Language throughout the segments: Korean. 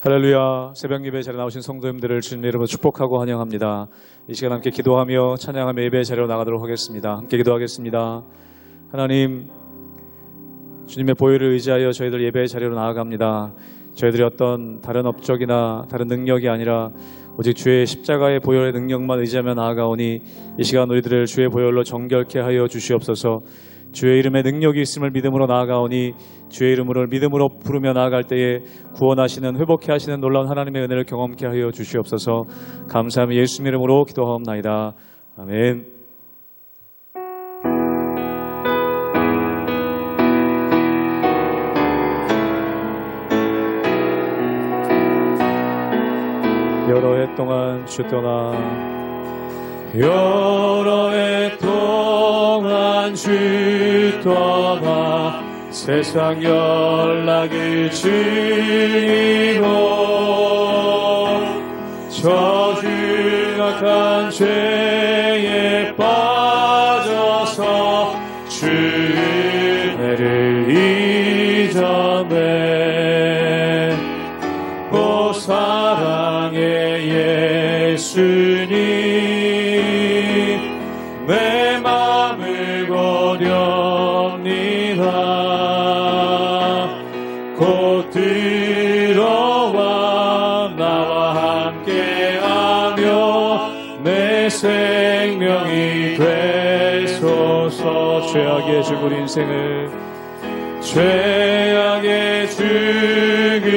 할렐루야. 새벽 예배 자리에 나오신 성도님들을 주님의 이름으로 축복하고 환영합니다. 이 시간 함께 기도하며 찬양하며 예배 자리로 나가도록 하겠습니다. 함께 기도하겠습니다. 하나님, 주님의 보혈을 의지하여 저희들 예배 자리로 나아갑니다. 저희들이 어떤 다른 업적이나 다른 능력이 아니라 오직 주의 십자가의 보혈의 능력만 의지하며 나아가오니 이 시간 우리들을 주의 보혈로 정결케 하여 주시옵소서. 주의 이름에 능력이 있음을 믿음으로 나아가오니 주의 이름으로 믿음으로 부르며 나아갈 때에 구원하시는 회복케 하시는 놀라운 하나님의 은혜를 경험케 하여 주시옵소서. 감사하며 예수님 이름으로 기도하옵나이다. 아멘. 여러 해 동안 주 떠나 여러 해 동안 주 떠나 세상 연락을 즐기고 저주악한 죄에 빠져서 주 은혜를 잊었네. 오 사랑의 예수님, 내 맘을 고렵니다. 곧 들어와 나와 함께하며 내 생명이 되소서. 죄악의 죽을 인생을 죄악의 죽을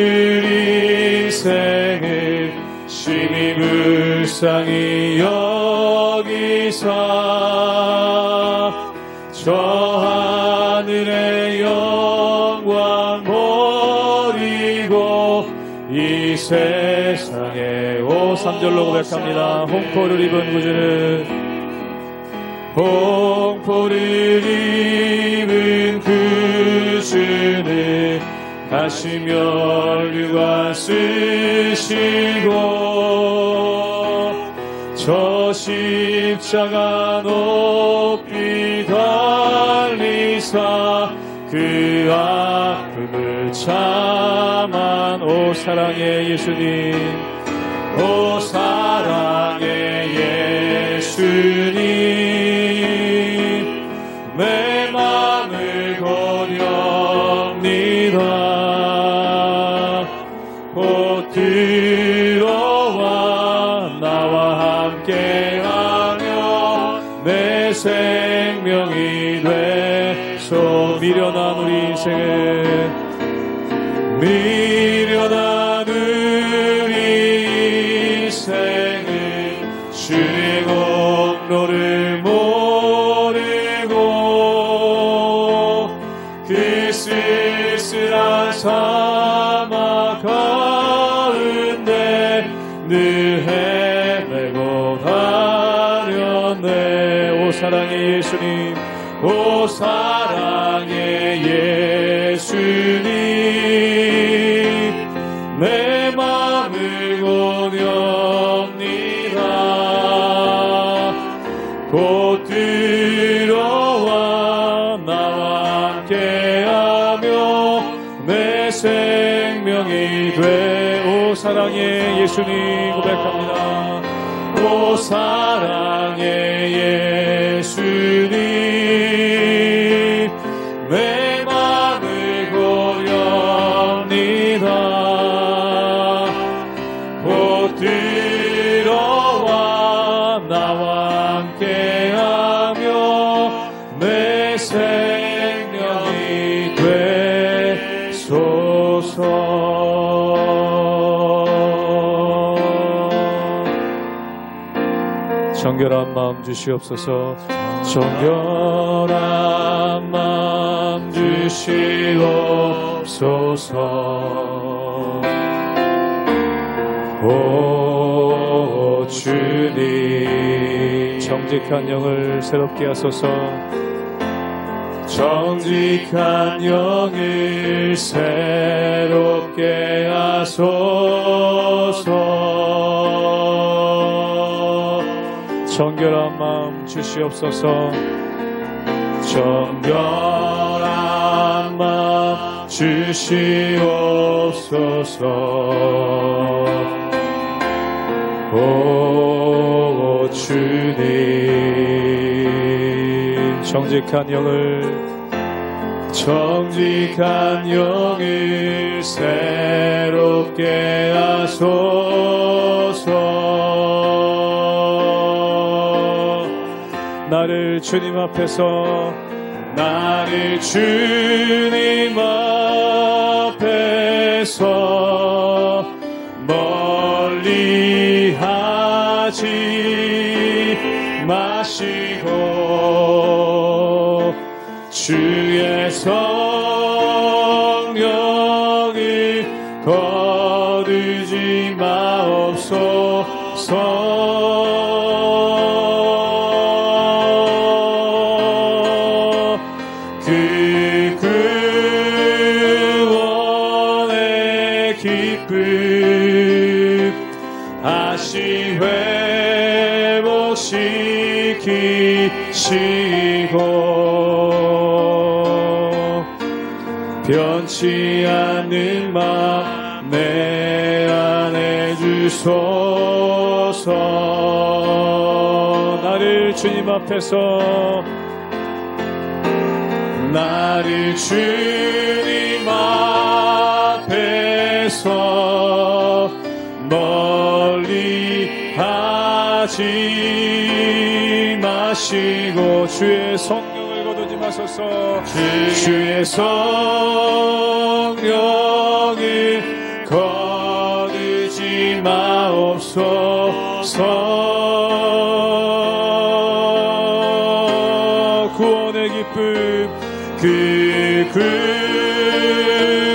인생을 심히 불쌍히 여기사 저 하늘의 영광 버리고 이 세상에 오 3절로 고백합니다. 홍포를 입은 구주는 홍포를 입은 구주는 다시 면류관 쓰시고 저 십자가 높이 달리사 그 아픔을 참한 오 사랑의 예수님, 오 사랑의 예수님, 내 맘을 고렵니다. 곧 들어와 나와 함께하며 내 생명이 되소. 미련한 우리 인생을 미련한 우리 인생을 주의 공로를 모르고 그 쓸쓸한 사막 가운데 늘 헤매고 다녔네. 오 사랑의 예수님, 오 사랑의 예수님, 내 맘을 고렵니다. 곧 들어와 나와 함께하며 내 생명이 돼. 오 사랑의 예수님 고백합니다. 오 사랑의 예수님, 내 맘을 고렵니다. 곧 들어와 나와 함께하며 내 생명이 되소서. 정결한 마음 주시옵소서. 정결한 마음 주시옵소서. 오 주님, 정직한 영을 새롭게 하소서. 정직한 영을 새롭게 하소서. 정결한 마음 주시옵소서. 정결한 마음 주시옵소서. 오 주님, 정직한 영을 새롭게 하소서. 나를 주님 앞에서 멀리 하지 마시고 주의 성령을 거두지 마옵소서. 그 구원의 기쁨 다시 회복시키시고 변치 않는 마음 내 안에 주소서. 나를 주님 앞에서 멀리 하지 마시고 주의 성령을 거두지 마소서. 주의 성령을 거두지 마옵소서. 구원의 기쁨 그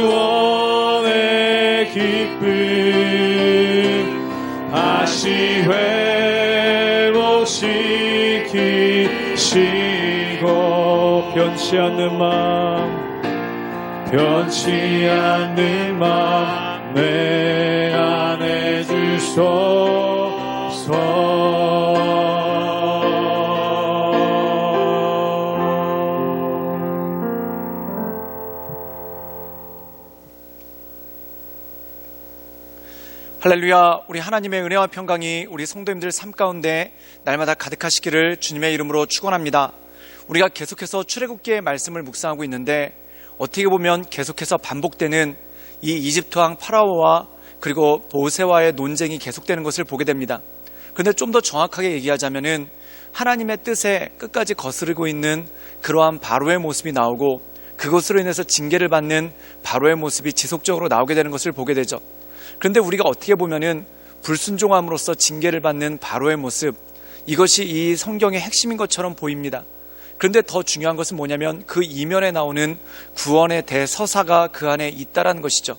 구원의 기쁨 다시 회복시키시고 변치 않는 마음 내 안에 주소서. 할렐루야. 우리 하나님의 은혜와 평강이 우리 성도님들 삶 가운데 날마다 가득하시기를 주님의 이름으로 축원합니다. 우리가 계속해서 출애굽기의 말씀을 묵상하고 있는데 어떻게 보면 계속해서 반복되는 이 이집트 왕 파라오와 그리고 모세와의 논쟁이 계속되는 것을 보게 됩니다. 그런데 좀 더 정확하게 얘기하자면은 하나님의 뜻에 끝까지 거스르고 있는 그러한 바로의 모습이 나오고 그것으로 인해서 징계를 받는 바로의 모습이 지속적으로 나오게 되는 것을 보게 되죠. 그런데 우리가 어떻게 보면은 불순종함으로써 징계를 받는 바로의 모습, 이것이 이 성경의 핵심인 것처럼 보입니다. 그런데 더 중요한 것은 뭐냐면 그 이면에 나오는 구원의 대서사가 그 안에 있다라는 것이죠.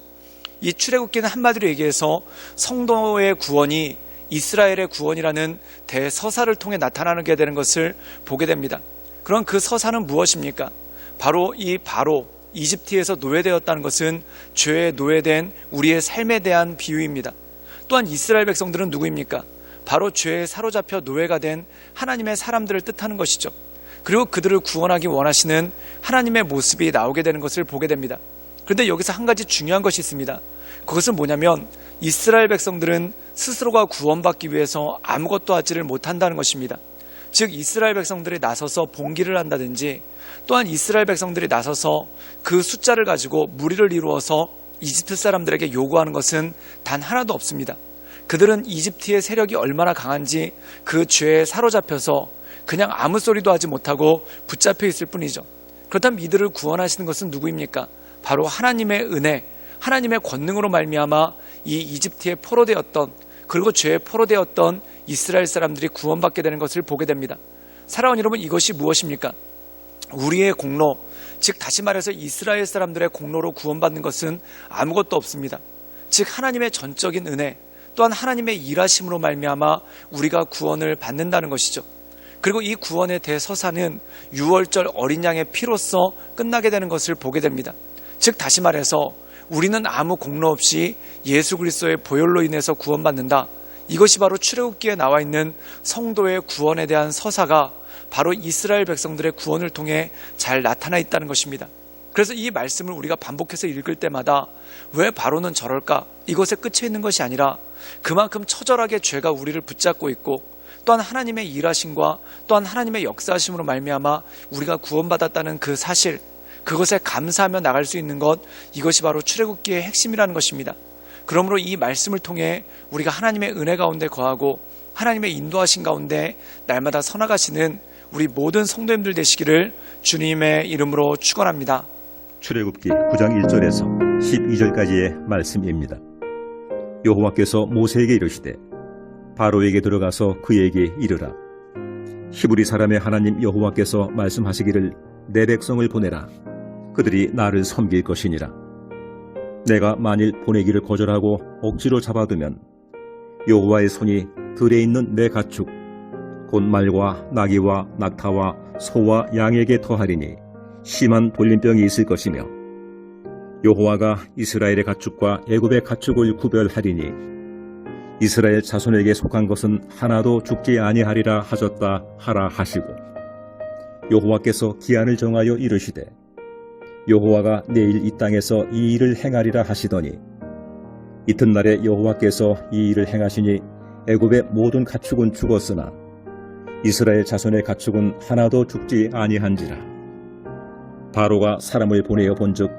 이 출애굽기는 한마디로 얘기해서 성도의 구원이 이스라엘의 구원이라는 대서사를 통해 나타나게 되는 것을 보게 됩니다. 그럼 그 서사는 무엇입니까? 바로 이집트에서 노예되었다는 것은 죄에 노예된 우리의 삶에 대한 비유입니다. 또한 이스라엘 백성들은 누구입니까? 바로 죄에 사로잡혀 노예가 된 하나님의 사람들을 뜻하는 것이죠. 그리고 그들을 구원하기 원하시는 하나님의 모습이 나오게 되는 것을 보게 됩니다. 그런데 여기서 한 가지 중요한 것이 있습니다. 그것은 뭐냐면 이스라엘 백성들은 스스로가 구원받기 위해서 아무것도 하지를 못한다는 것입니다. 즉 이스라엘 백성들이 나서서 봉기를 한다든지 또한 이스라엘 백성들이 나서서 그 숫자를 가지고 무리를 이루어서 이집트 사람들에게 요구하는 것은 단 하나도 없습니다. 그들은 이집트의 세력이 얼마나 강한지 그 죄에 사로잡혀서 그냥 아무 소리도 하지 못하고 붙잡혀 있을 뿐이죠. 그렇다면 이들을 구원하시는 것은 누구입니까? 바로 하나님의 은혜, 하나님의 권능으로 말미암아 이 이집트에 포로되었던 그리고 죄에 포로되었던 이스라엘 사람들이 구원받게 되는 것을 보게 됩니다. 사랑하는 여러분, 이것이 무엇입니까? 우리의 공로, 즉 다시 말해서 이스라엘 사람들의 공로로 구원받는 것은 아무것도 없습니다. 즉 하나님의 전적인 은혜, 또한 하나님의 일하심으로 말미암아 우리가 구원을 받는다는 것이죠. 그리고 이 구원의 대서사는 유월절 어린 양의 피로써 끝나게 되는 것을 보게 됩니다. 즉 다시 말해서 우리는 아무 공로 없이 예수 그리스도의 보혈로 인해서 구원받는다. 이것이 바로 출애굽기에 나와 있는 성도의 구원에 대한 서사가 바로 이스라엘 백성들의 구원을 통해 잘 나타나 있다는 것입니다. 그래서 이 말씀을 우리가 반복해서 읽을 때마다 왜 바로는 저럴까? 이것에 끝에 있는 것이 아니라 그만큼 처절하게 죄가 우리를 붙잡고 있고 또한 하나님의 일하심과 또한 하나님의 역사하심으로 말미암아 우리가 구원받았다는 그 사실, 그것에 감사하며 나갈 수 있는 것, 이것이 바로 출애굽기의 핵심이라는 것입니다. 그러므로 이 말씀을 통해 우리가 하나님의 은혜 가운데 거하고 하나님의 인도하신 가운데 날마다 서나가시는 우리 모든 성도님들 되시기를 주님의 이름으로 축원합니다. 출애굽기 9장 1절에서 12절까지의 말씀입니다. 여호와께서 모세에게 이르시되 바로에게 들어가서 그에게 이르라. 히브리 사람의 하나님 여호와께서 말씀하시기를 내 백성을 보내라. 그들이 나를 섬길 것이니라. 내가 만일 보내기를 거절하고 억지로 잡아두면 여호와의 손이 들에 있는 내 가축 곧 말과 나귀와 낙타와 소와 양에게 더하리니 심한 돌림병이 있을 것이며 여호와가 이스라엘의 가축과 애굽의 가축을 구별하리니 이스라엘 자손에게 속한 것은 하나도 죽지 아니하리라 하셨다 하라 하시고 여호와께서 기한을 정하여 이르시되 여호와가 내일 이 땅에서 이 일을 행하리라 하시더니 이튿날에 여호와께서 이 일을 행하시니 애굽의 모든 가축은 죽었으나 이스라엘 자손의 가축은 하나도 죽지 아니한지라. 바로가 사람을 보내어 본즉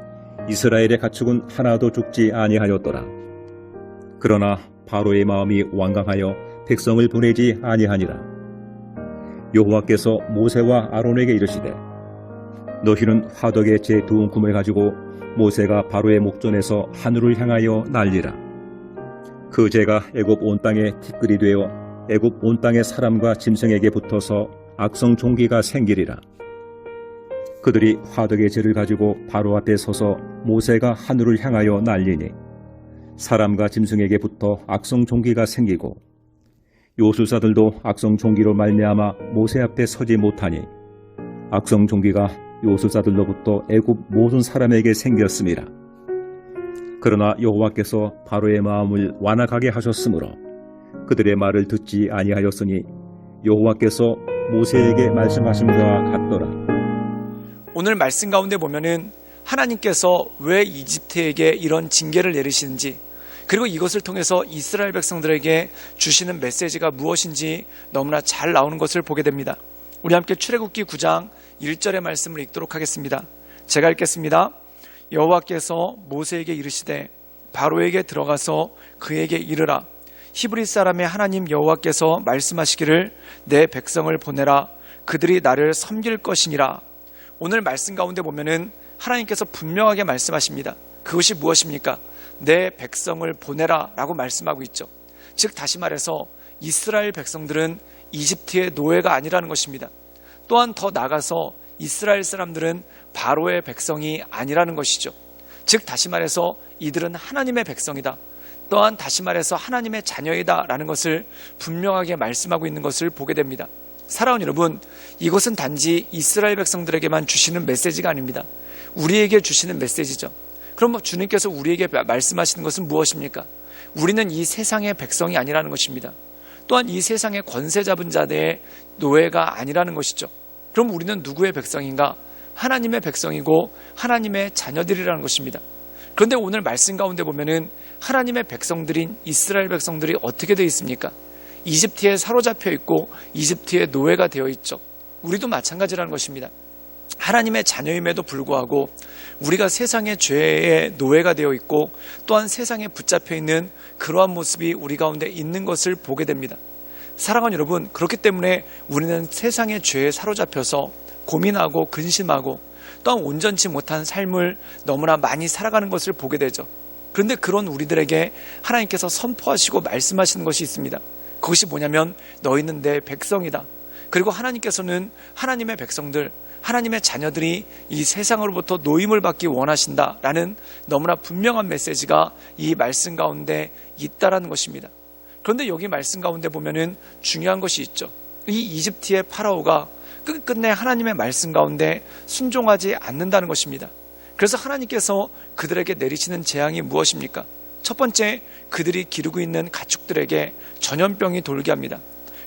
이스라엘의 가축은 하나도 죽지 아니하였더라. 그러나 바로의 마음이 완강하여 백성을 보내지 아니하니라. 여호와께서 모세와 아론에게 이르시되 너희는 화덕에 제 두 움큼을 가지고 모세가 바로의 목전에서 하늘을 향하여 날리라. 그 재가 애굽 온 땅에 티끌이 되어 애굽 온 땅의 사람과 짐승에게 붙어서 악성 종기가 생기리라. 그들이 화덕의 재를 가지고 바로 앞에 서서 모세가 하늘을 향하여 날리니 사람과 짐승에게 붙어 악성 종기가 생기고 요술사들도 악성 종기로 말미암아 모세 앞에 서지 못하니 악성 종기가 요술사들로부터 애굽 모든 사람에게 생겼음이라. 그러나 여호와께서 바로의 마음을 완악하게 하셨으므로 그들의 말을 듣지 아니하였으니 여호와께서 모세에게 말씀하심과 같더라. 오늘 말씀 가운데 보면은 하나님께서 왜 이집트에게 이런 징계를 내리시는지, 그리고 이것을 통해서 이스라엘 백성들에게 주시는 메시지가 무엇인지 너무나 잘 나오는 것을 보게 됩니다. 우리 함께 출애굽기 9장 1절의 말씀을 읽도록 하겠습니다. 제가 읽겠습니다. 여호와께서 모세에게 이르시되 바로에게 들어가서 그에게 이르라. 히브리 사람의 하나님 여호와께서 말씀하시기를 내 백성을 보내라. 그들이 나를 섬길 것이니라. 오늘 말씀 가운데 보면은 하나님께서 분명하게 말씀하십니다. 그것이 무엇입니까? 내 백성을 보내라 라고 말씀하고 있죠. 즉 다시 말해서 이스라엘 백성들은 이집트의 노예가 아니라는 것입니다. 또한 더 나아가서 이스라엘 사람들은 바로의 백성이 아니라는 것이죠. 즉 다시 말해서 이들은 하나님의 백성이다. 또한 다시 말해서 하나님의 자녀이다 라는 것을 분명하게 말씀하고 있는 것을 보게 됩니다. 사랑하는 여러분, 이것은 단지 이스라엘 백성들에게만 주시는 메시지가 아닙니다. 우리에게 주시는 메시지죠. 그럼 주님께서 우리에게 말씀하시는 것은 무엇입니까? 우리는 이 세상의 백성이 아니라는 것입니다. 또한 이 세상의 권세 잡은 자들의 노예가 아니라는 것이죠. 그럼 우리는 누구의 백성인가? 하나님의 백성이고 하나님의 자녀들이라는 것입니다. 그런데 오늘 말씀 가운데 보면은 하나님의 백성들인 이스라엘 백성들이 어떻게 되어 있습니까? 이집트에 사로잡혀 있고 이집트의 노예가 되어 있죠. 우리도 마찬가지라는 것입니다. 하나님의 자녀임에도 불구하고 우리가 세상의 죄의 노예가 되어 있고 또한 세상에 붙잡혀 있는 그러한 모습이 우리 가운데 있는 것을 보게 됩니다. 사랑하는 여러분, 그렇기 때문에 우리는 세상의 죄에 사로잡혀서 고민하고 근심하고 또한 온전치 못한 삶을 너무나 많이 살아가는 것을 보게 되죠. 그런데 그런 우리들에게 하나님께서 선포하시고 말씀하시는 것이 있습니다. 그것이 뭐냐면 너희는 내 백성이다. 그리고 하나님께서는 하나님의 백성들, 하나님의 자녀들이 이 세상으로부터 노임을 받기 원하신다라는 너무나 분명한 메시지가 이 말씀 가운데 있다라는 것입니다. 그런데 여기 말씀 가운데 보면은 중요한 것이 있죠. 이 이집트의 파라오가 끝끝내 하나님의 말씀 가운데 순종하지 않는다는 것입니다. 그래서 하나님께서 그들에게 내리시는 재앙이 무엇입니까? 첫 번째, 그들이 기르고 있는 가축들에게 전염병이 돌게 합니다.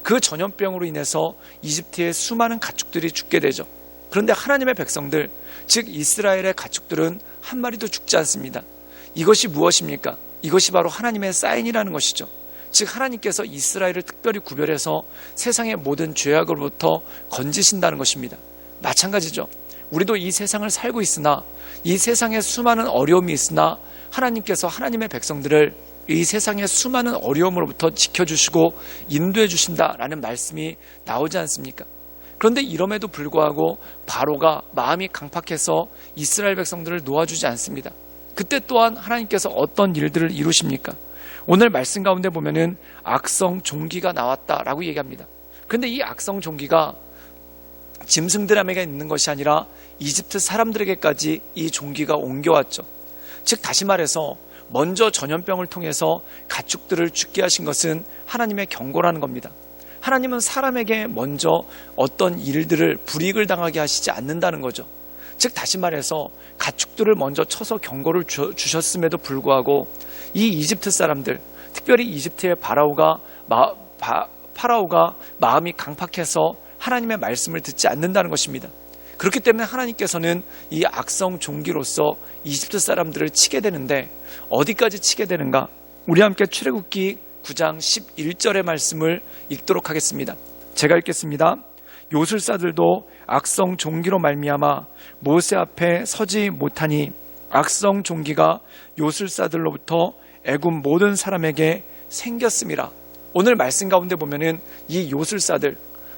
그 전염병으로 인해서 이집트의 수많은 가축들이 죽게 되죠. 그런데 하나님의 백성들, 즉 이스라엘의 가축들은 한 마리도 죽지 않습니다. 이것이 무엇입니까? 이것이 바로 하나님의 사인이라는 것이죠. 즉 하나님께서 이스라엘을 특별히 구별해서 세상의 모든 죄악으로부터 건지신다는 것입니다. 마찬가지죠. 우리도 이 세상을 살고 있으나, 이 세상에 수많은 어려움이 있으나 하나님께서 하나님의 백성들을 이 세상의 수많은 어려움으로부터 지켜주시고 인도해 주신다라는 말씀이 나오지 않습니까? 그런데 이럼에도 불구하고 바로가 마음이 강팍해서 이스라엘 백성들을 놓아주지 않습니다. 그때 또한 하나님께서 어떤 일들을 이루십니까? 오늘 말씀 가운데 보면은 악성 종기가 나왔다라고 얘기합니다. 그런데 이 악성 종기가 짐승들에게 있는 것이 아니라 이집트 사람들에게까지 이 종기가 옮겨왔죠. 즉 다시 말해서 먼저 전염병을 통해서 가축들을 죽게 하신 것은 하나님의 경고라는 겁니다. 하나님은 사람에게 먼저 어떤 일들을 불이익을 당하게 하시지 않는다는 거죠. 즉 다시 말해서 가축들을 먼저 쳐서 경고를 주셨음에도 불구하고 이 이집트 사람들, 특별히 이집트의 파라오가 마음이 강팍해서 하나님의 말씀을 듣지 않는다는 것입니다. 그렇기 때문에 하나님께서는 이 악성 종기로서 이집트 사람들을 치게 되는데 어디까지 치게 되는가? 우리 함께 출애굽기 9장 11절의 말씀을 읽도록 하겠습니다. 제가 읽겠습니다. 요술사들도 악성 종기로 말미암아 모세 앞에 서지 못하니 악성 종기가 요술사들로부터 애굽 모든 사람에게 생겼음이라. 오늘 말씀 가운데 보면은 이 요술사들,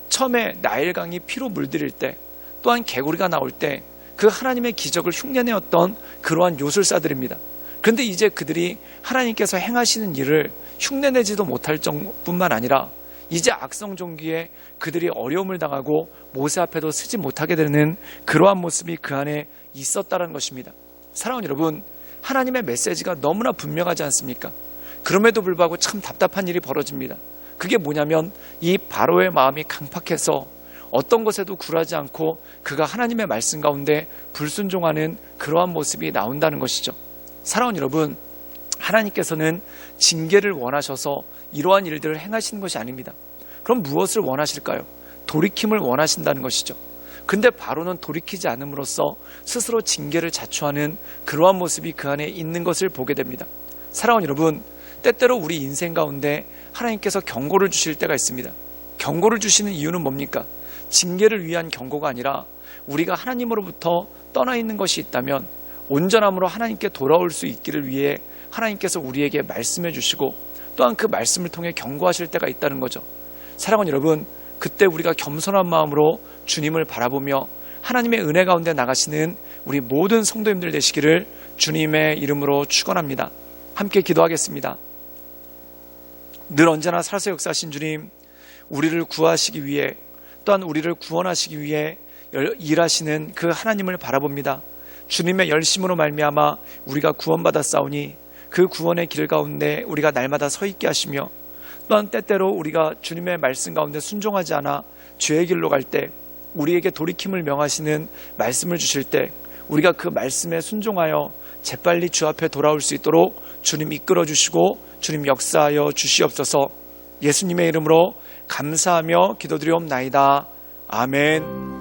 처음에 나일강이 피로 물들일 때, 또한 개구리가 나올 때 그 하나님의 기적을 흉내내었던 그러한 요술사들입니다. 그런데 이제 그들이 하나님께서 행하시는 일을 흉내내지도 못할 뿐만 아니라 이제 악성 종기에 그들이 어려움을 당하고 모세 앞에도 서지 못하게 되는 그러한 모습이 그 안에 있었다는 것입니다. 사랑하는 여러분, 하나님의 메시지가 너무나 분명하지 않습니까? 그럼에도 불구하고 참 답답한 일이 벌어집니다. 그게 뭐냐면 이 바로의 마음이 강팍해서 어떤 것에도 굴하지 않고 그가 하나님의 말씀 가운데 불순종하는 그러한 모습이 나온다는 것이죠. 사랑하는 여러분, 하나님께서는 징계를 원하셔서 이러한 일들을 행하시는 것이 아닙니다. 그럼 무엇을 원하실까요? 돌이킴을 원하신다는 것이죠. 근데 바로는 돌이키지 않음으로써 스스로 징계를 자초하는 그러한 모습이 그 안에 있는 것을 보게 됩니다. 사랑하는 여러분, 때때로 우리 인생 가운데 하나님께서 경고를 주실 때가 있습니다. 경고를 주시는 이유는 뭡니까? 징계를 위한 경고가 아니라 우리가 하나님으로부터 떠나 있는 것이 있다면 온전함으로 하나님께 돌아올 수 있기를 위해 하나님께서 우리에게 말씀해 주시고 또한 그 말씀을 통해 경고하실 때가 있다는 거죠. 사랑하는 여러분, 그때 우리가 겸손한 마음으로 주님을 바라보며 하나님의 은혜 가운데 나가시는 우리 모든 성도님들 되시기를 주님의 이름으로 축원합니다. 함께 기도하겠습니다. 늘 언제나 살아서 역사하신 주님, 우리를 구하시기 위해 또한 우리를 구원하시기 위해 일하시는 그 하나님을 바라봅니다. 주님의 열심으로 말미암아 우리가 구원받았사오니 그 구원의 길 가운데 우리가 날마다 서 있게 하시며 또한 때때로 우리가 주님의 말씀 가운데 순종하지 않아 죄의 길로 갈 때 우리에게 돌이킴을 명하시는 말씀을 주실 때 우리가 그 말씀에 순종하여 재빨리 주 앞에 돌아올 수 있도록 주님 이끌어 주시고 주님 역사하여 주시옵소서. 예수님의 이름으로 감사하며 기도드리옵나이다. 아멘.